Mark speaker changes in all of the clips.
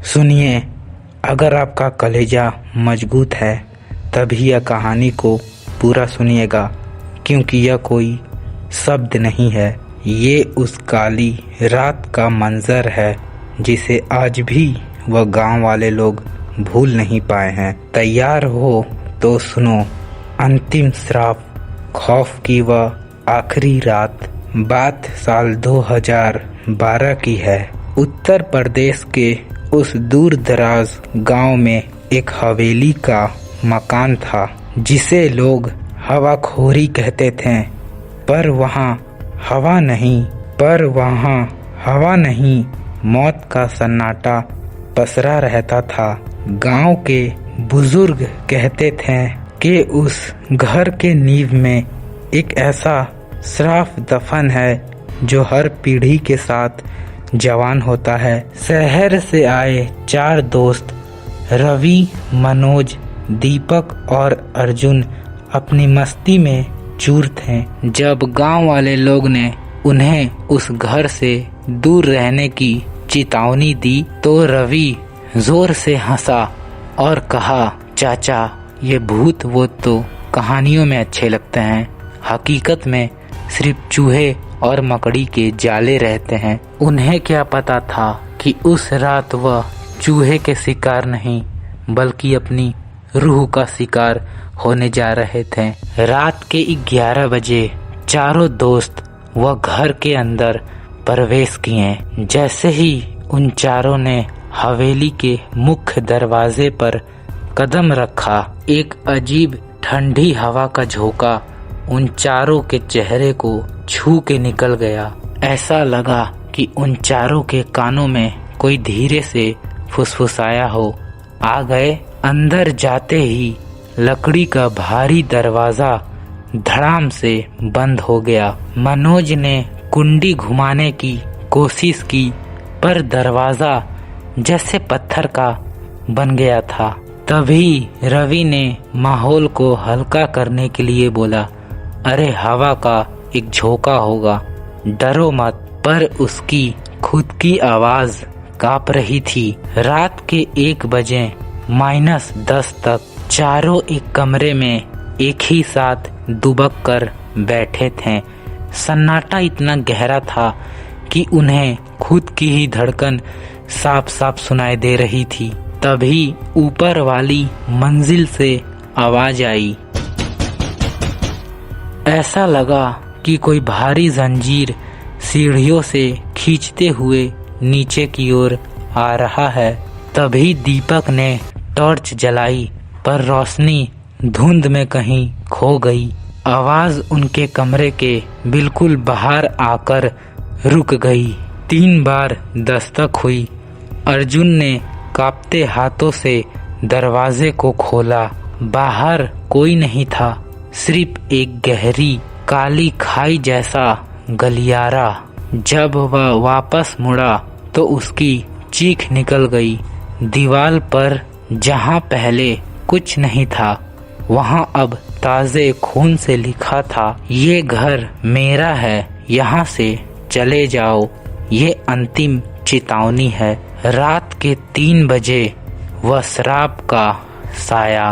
Speaker 1: सुनिए, अगर आपका कलेजा मजबूत है तभी यह कहानी को पूरा सुनिएगा, क्योंकि यह कोई शब्द नहीं है, ये उस काली रात का मंजर है जिसे आज भी वह गांव वाले लोग भूल नहीं पाए हैं। तैयार हो तो सुनो अंतिम श्राप, खौफ की वह आखिरी रात। बात साल 2012 की है। उत्तर प्रदेश के उस दूर दराज गांव में एक हवेली का मकान था जिसे लोग हवाखोरी कहते थे, पर वहाँ हवा नहीं, मौत का सन्नाटा पसरा रहता था। गांव के बुजुर्ग कहते थे कि उस घर के नींव में एक ऐसा श्राप दफन है जो हर पीढ़ी के साथ जवान होता है। शहर से आए 4 दोस्त रवि, मनोज, दीपक और अर्जुन अपनी मस्ती में चूर थे। जब गांव वाले लोग ने उन्हें उस घर से दूर रहने की चेतावनी दी तो रवि जोर से हंसा और कहा, चाचा, ये भूत वो तो कहानियों में अच्छे लगते हैं, हकीकत में सिर्फ चूहे और मकड़ी के जाले रहते हैं। उन्हें क्या पता था कि उस रात वह चूहे के शिकार नहीं बल्कि अपनी रूह का शिकार होने जा रहे थे। रात के 11 बजे चारों दोस्त वह घर के अंदर प्रवेश किए। जैसे ही उन चारों ने हवेली के मुख्य दरवाजे पर कदम रखा, एक अजीब ठंडी हवा का झोंका उन चारों के चेहरे को छू के निकल गया। ऐसा लगा कि उन चारों के कानों में कोई धीरे से फुसफुसाया हो। आ गए। अंदर जाते ही लकड़ी का भारी दरवाजा धड़ाम से बंद हो गया। मनोज ने कुंडी घुमाने की कोशिश की, पर दरवाजा जैसे पत्थर का बन गया था। तभी रवि ने माहौल को हल्का करने के लिए बोला, अरे हवा का एक झोंका होगा, डरो मत। पर उसकी खुद की आवाज कांप रही थी। रात के 1 बजे -10 तक चारों एक कमरे में एक ही साथ दुबक कर बैठे थे। सन्नाटा इतना गहरा था कि उन्हें खुद की ही धड़कन साफ साफ सुनाई दे रही थी। तभी ऊपर वाली मंजिल से आवाज आई। ऐसा लगा कि कोई भारी जंजीर सीढ़ियों से खींचते हुए नीचे की ओर आ रहा है। तभी दीपक ने टॉर्च जलाई, पर रोशनी धुंध में कहीं खो गई। आवाज उनके कमरे के बिल्कुल बाहर आकर रुक गई। 3 बार दस्तक हुई। अर्जुन ने कांपते हाथों से दरवाजे को खोला। बाहर कोई नहीं था, सिर्फ एक गहरी काली खाई जैसा गलियारा। जब वह वापस मुड़ा तो उसकी चीख निकल गई। दीवार पर जहां पहले कुछ नहीं था, वहां अब ताजे खून से लिखा था, ये घर मेरा है, यहाँ से चले जाओ, ये अंतिम चेतावनी है। रात के 3 बजे वह श्राप का साया,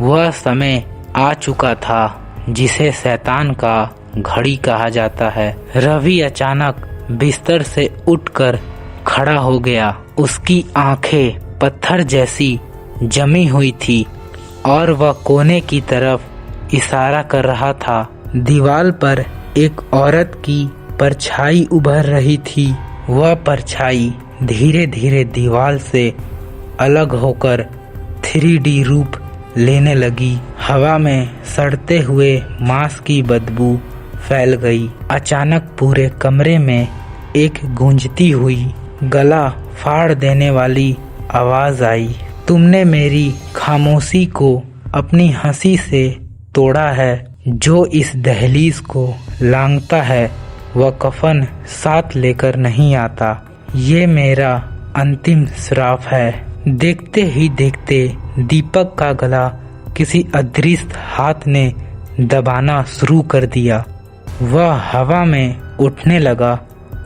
Speaker 1: वह समय आ चुका था जिसे शैतान का घड़ी कहा जाता है। रवि अचानक बिस्तर से उठकर खड़ा हो गया। उसकी आंखें पत्थर जैसी जमी हुई थी और वह कोने की तरफ इशारा कर रहा था। दीवार पर एक औरत की परछाई उभर रही थी। वह परछाई धीरे धीरे दीवार से अलग होकर 3D रूप लेने लगी। हवा में सड़ते हुए मांस की बदबू फैल गई। अचानक पूरे कमरे में एक गूंजती हुई, गला फाड़ देने वाली आवाज आई, तुमने मेरी खामोशी को अपनी हंसी से तोड़ा है। जो इस दहलीज को लांघता है वह कफन साथ लेकर नहीं आता। ये मेरा अंतिम श्राप है। देखते ही देखते दीपक का गला किसी अदृश्य हाथ ने दबाना शुरू कर दिया। वह हवा में उठने लगा।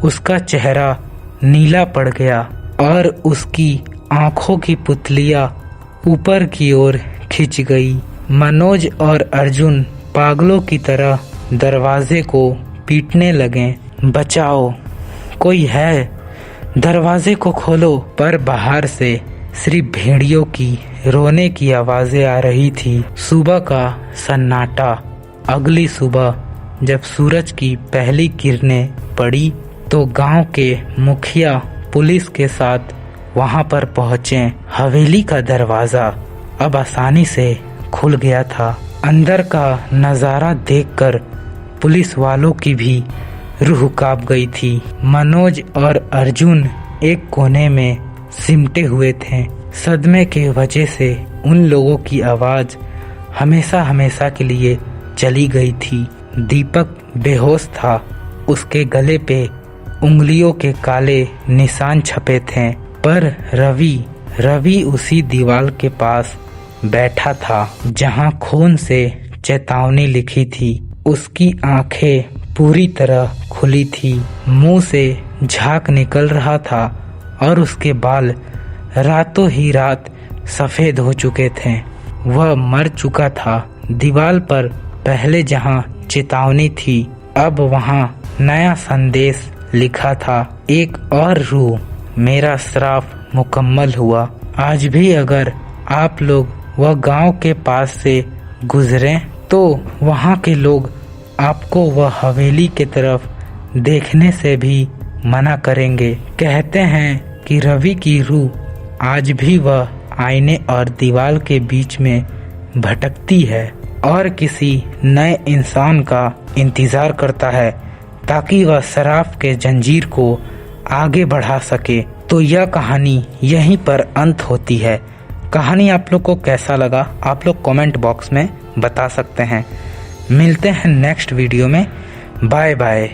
Speaker 1: उसका चेहरा नीला पड़ गया और उसकी आंखों की पुतलियां ऊपर की ओर खिंच गई। मनोज और अर्जुन पागलों की तरह दरवाजे को पीटने लगे। बचाओ, कोई है, दरवाजे को खोलो। पर बाहर से सिर्फ भेड़ियों की रोने की आवाजें आ रही थी। सुबह का सन्नाटा। अगली सुबह जब सूरज की पहली किरणें पड़ी तो गांव के मुखिया पुलिस के साथ वहां पर पहुंचे। हवेली का दरवाजा अब आसानी से खुल गया था। अंदर का नजारा देखकर पुलिस वालों की भी रूह कांप गई थी। मनोज और अर्जुन एक कोने में सिमटे हुए थे। सदमे के वजह से उन लोगों की आवाज हमेशा हमेशा के लिए चली गई थी। दीपक बेहोश था। उसके गले पे उंगलियों के काले निशान छपे थे। पर रवि उसी दीवार के पास बैठा था जहां खून से चेतावनी लिखी थी। उसकी आंखें पूरी तरह खुली थी, मुंह से झाग निकल रहा था और उसके बाल रातों ही रात सफेद हो चुके थे। वह मर चुका था। दीवार पर पहले जहां चेतावनी थी, अब वहां नया संदेश लिखा था। एक और रूह, मेरा श्राप मुकम्मल हुआ। आज भी अगर आप लोग वह गांव के पास से गुजरे तो वहां के लोग आपको वह हवेली की तरफ देखने से भी मना करेंगे। कहते हैं कि रवि की रूह आज भी वह आईने और दीवार के बीच में भटकती है और किसी नए इंसान का इंतजार करता है ताकि वह शराब के जंजीर को आगे बढ़ा सके। तो यह कहानी यहीं पर अंत होती है। कहानी आप लोग को कैसा लगा आप लोग कमेंट बॉक्स में बता सकते हैं। मिलते हैं नेक्स्ट वीडियो में। Bye bye.